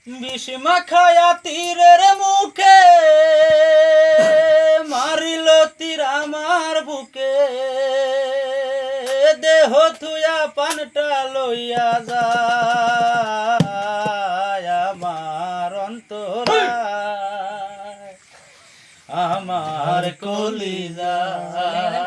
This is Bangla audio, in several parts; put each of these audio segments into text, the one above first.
বিষ মাখায়া তীরের মুখে মারিল তীর আমার বুকে, দেহ থুয়া পানটা লইয়া যায় আমার অন্তরায়, আমার কলিজায়।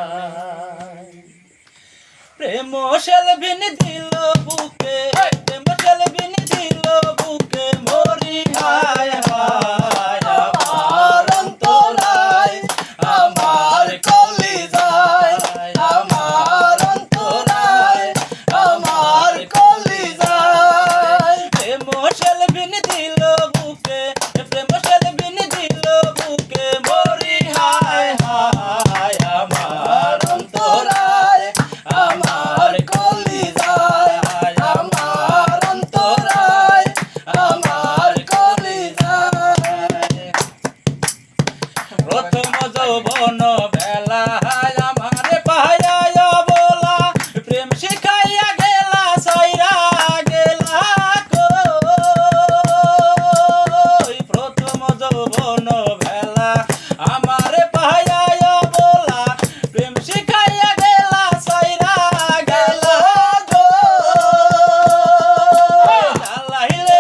প্রেম সেলভিন দিল বুকে, প্রেম সেলভিন দিল বুকে, মরি হায় হায় আমার অন্তরায়, আমার কলিজায়, আমার অন্তরায়, আমার কলিজায়। প্রেম সেলভিন দিল বুকে, প্রেম সেলভিন দিল বুকে, মরি হায় হায় আমার অন্তরায়, আমার কলিজায়, আমার অন্তরায়, আমার কলিজায়। প্রথম যৌবন বেলায় আমারে পাহাইয়া বলা, প্রেম শিখাইয়া গেলা সাইরা গেলা কই। প্রথম যৌবন বেলা আমারে পাহাইয়া বলা, প্রেম শিখাইয়া গেলা সাইরা গেলা গো। জ্বালাইলে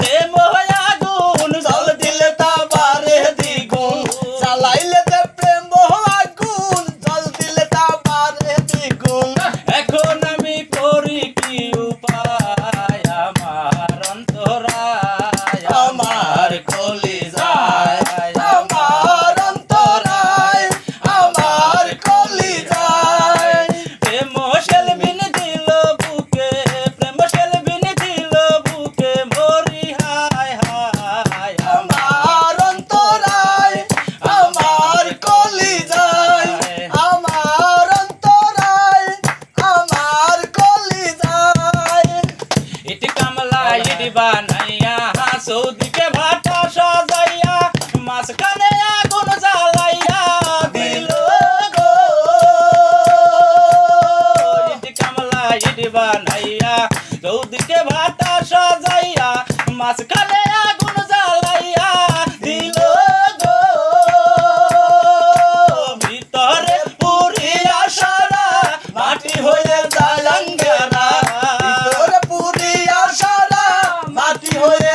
যে মোহ আগুন, জল দিলে তা বাড়ে দ্বিগুণ। জ্বালাইলে যে প্রেম আগুন, জল দিলে তা বাড়ে দ্বিগুণ। এখন আমি করি কি উপায়, আমার অন্তরায়, আমার কলিজায়, আমার অন্তরায়, আমার কলিজায়। প্রেম সেলভিন দিল বুকে, প্রেম সেলভিন দিল বুকে, মরি হায় হায় আমার অন্তরায়, আমার কলিজায়, আমার অন্তরায়, আমার কলিজায়। ইট কামলা ইট বানাইয়া, সৌদিকে ভাটা সাজাইয়া, মাঝখানে আগুন জ্বালাইয়া দিল গো। ইট কামলা ইট বানাইয়া, সৌদিকে ভাটা সাজাইয়া, মাঝখানে আগুন জ্বালাইয়া দিল গো। ভিতরে পুরিয়া সারা মাটি হয়ে যায় আঙ্গারা, ভিতরে পুরিয়া সারা মাটি হয়ে